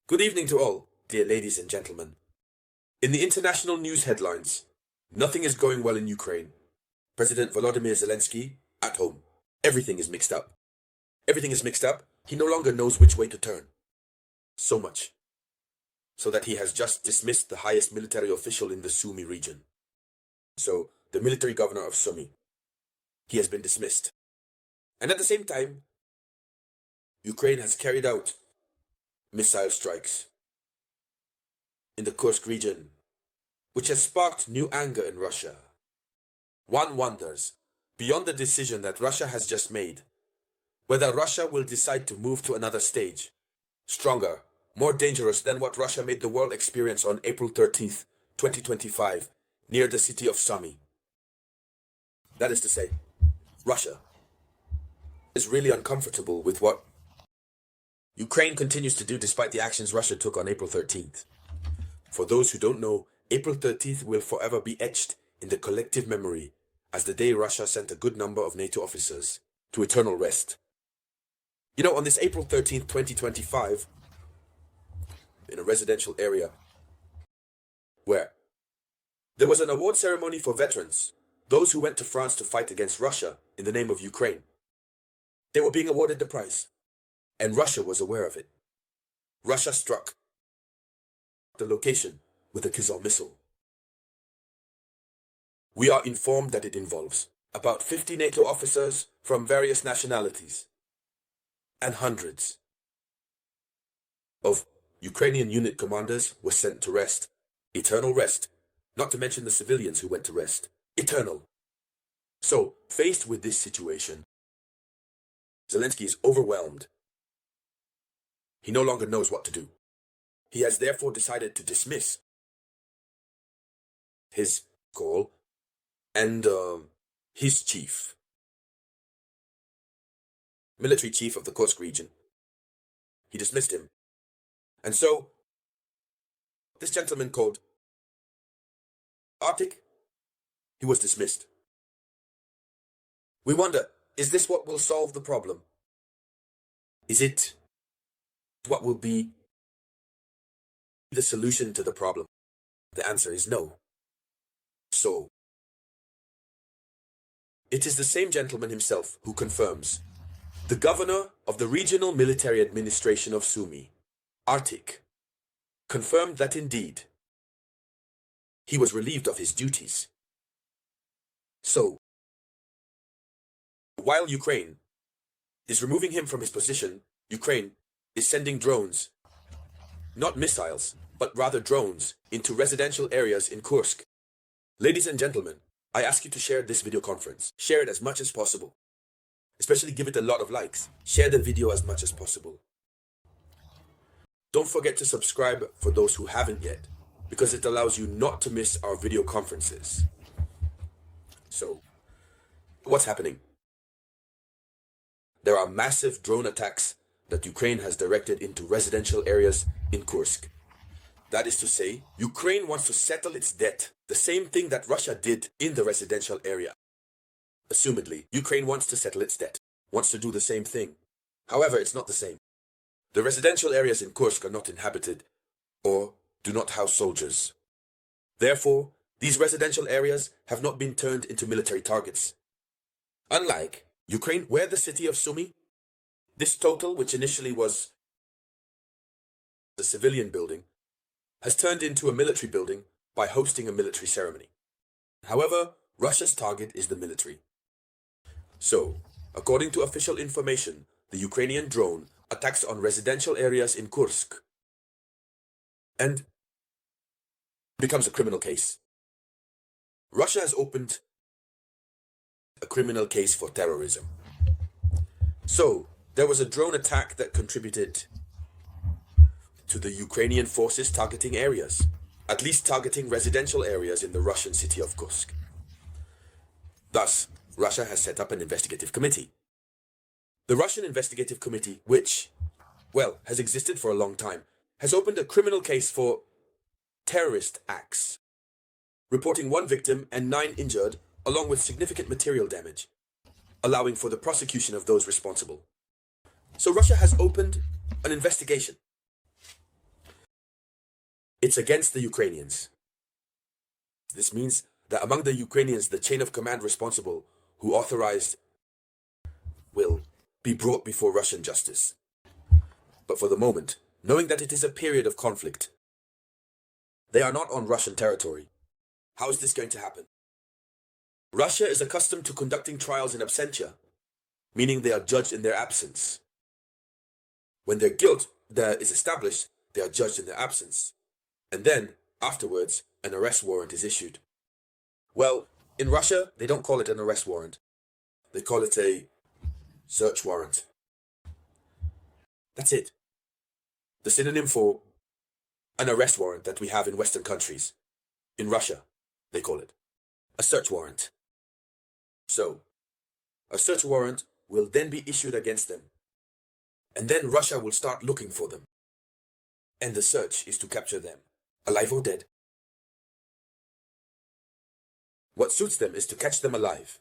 Good evening to all, dear ladies and gentlemen. In the international news headlines, nothing is going well in Ukraine. President Volodymyr Zelensky at home. Everything is mixed up. Everything is mixed up. He no longer knows which way to turn. So much. So that he has just dismissed the highest military official in the Soumy region. So, the military governor of Soumy. He has been dismissed. And at the same time, Ukraine has carried out missile strikes in the Kursk region, which has sparked new anger in Russia. One wonders, beyond the decision that Russia has just made, whether Russia will decide to move to another stage, stronger, more dangerous than what Russia made the world experience on April 13th, 2025, near the city of Soumy. That is to say, Russia is really uncomfortable with what Ukraine continues to do despite the actions Russia took on April 13th. For those who don't know, April 13th will forever be etched in the collective memory as the day Russia sent a good number of NATO officers to eternal rest. You know, on this April 13th, 2025, in a residential area where there was an award ceremony for veterans, those who went to France to fight against Russia in the name of Ukraine. They were being awarded the prize. And Russia was aware of it. Russia struck the location with a Kizil missile. We are informed that it involves about 50 NATO officers from various nationalities and hundreds of Ukrainian unit commanders were sent to rest. Eternal rest. Not to mention the civilians who went to rest. Eternal. So, faced with this situation, Zelensky is overwhelmed. He no longer knows what to do. He has therefore decided to dismiss his call and his chief, military chief of the Kursk region. He dismissed him. And so, this gentleman called Arctic, he was dismissed. We wonder, is this what will solve the problem? Is it what will be the solution to the problem? The answer is no. So, it is the same gentleman himself who confirms. The governor of the Regional Military Administration of Soumy, Arctic, confirmed that indeed he was relieved of his duties. So, while Ukraine is removing him from his position, Ukraine is sending drones, not missiles, but rather drones, into residential areas in Kursk. Ladies and gentlemen, I ask you to share this video conference. Share it as much as possible. Especially give it a lot of likes. Share the video as much as possible. Don't forget to subscribe for those who haven't yet, because it allows you not to miss our video conferences. So, what's happening? There are massive drone attacks that Ukraine has directed into residential areas in Kursk. That is to say, Ukraine wants to settle its debt, the same thing that Russia did in the residential area. Assumedly, Ukraine wants to settle its debt, wants to do the same thing. However, it's not the same. The residential areas in Kursk are not inhabited or do not house soldiers. Therefore, these residential areas have not been turned into military targets. Unlike Ukraine, where the city of Soumy, this total, which initially was a civilian building, has turned into a military building by hosting a military ceremony. However, Russia's target is the military. So, according to official information, the Ukrainian drone attacks on residential areas in Kursk and becomes a criminal case. Russia has opened a criminal case for terrorism. So, there was a drone attack that contributed to the Ukrainian forces targeting areas, at least targeting residential areas in the Russian city of Kursk. Thus, Russia has set up an investigative committee. The Russian investigative committee, which, well, has existed for a long time, has opened a criminal case for terrorist acts, reporting 1 victim and 9 injured, along with significant material damage, allowing for the prosecution of those responsible. So Russia has opened an investigation. It's against the Ukrainians. This means that among the Ukrainians, the chain of command responsible who authorized will be brought before Russian justice. But for the moment, knowing that it is a period of conflict, they are not on Russian territory. How is this going to happen? Russia is accustomed to conducting trials in absentia, meaning they are judged in their absence. When their guilt is established, they are judged in their absence. And then, afterwards, an arrest warrant is issued. Well, in Russia, they don't call it an arrest warrant. They call it a search warrant. That's it. The synonym for an arrest warrant that we have in Western countries. In Russia, they call it a search warrant. So, a search warrant will then be issued against them. And then Russia will start looking for them. And the search is to capture them, alive or dead. What suits them is to catch them alive.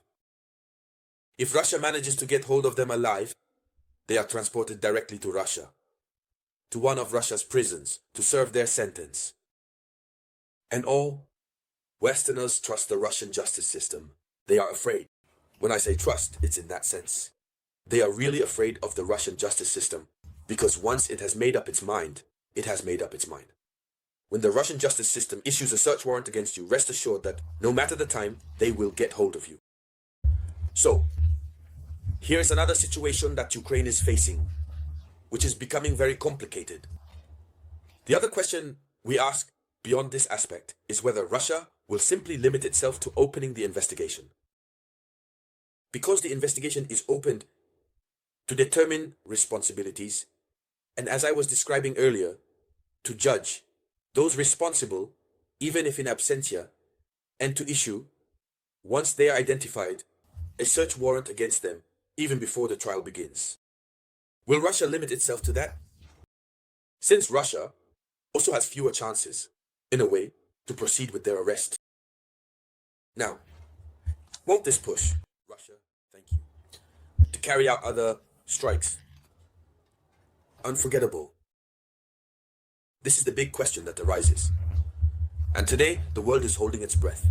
If Russia manages to get hold of them alive, they are transported directly to Russia, to one of Russia's prisons, to serve their sentence. And all Westerners trust the Russian justice system. They are afraid. When I say trust, it's in that sense. They are really afraid of the Russian justice system, because once it has made up its mind, it has made up its mind. When the Russian justice system issues a search warrant against you, rest assured that no matter the time, they will get hold of you. So, here's another situation that Ukraine is facing, which is becoming very complicated. The other question we ask beyond this aspect is whether Russia will simply limit itself to opening the investigation. Because the investigation is opened to determine responsibilities, and as I was describing earlier, to judge those responsible, even if in absentia, and to issue, once they are identified, a search warrant against them, even before the trial begins. Will Russia limit itself to that? Since Russia also has fewer chances, in a way, to proceed with their arrest. Now, won't this push Russia, thank you, to carry out other strikes? Unforgettable. This is the big question that arises. And today, the world is holding its breath.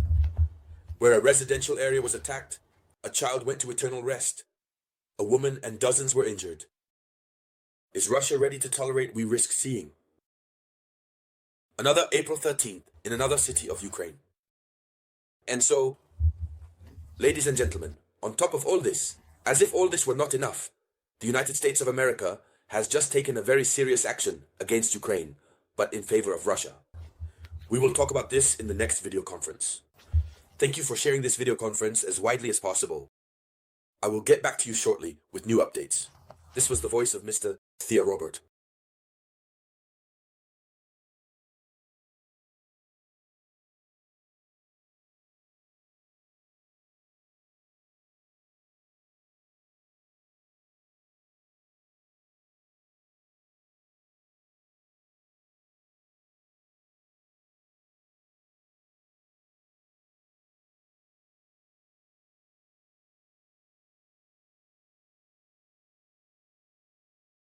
Where a residential area was attacked, a child went to eternal rest, a woman and dozens were injured. Is Russia ready to tolerate we risk seeing? Another April 13th in another city of Ukraine. And so, ladies and gentlemen, on top of all this, as if all this were not enough, the United States of America has just taken a very serious action against Ukraine, but in favor of Russia. We will talk about this in the next video conference. Thank you for sharing this video conference as widely as possible. I will get back to you shortly with new updates. This was the voice of Mr. Thea Robert.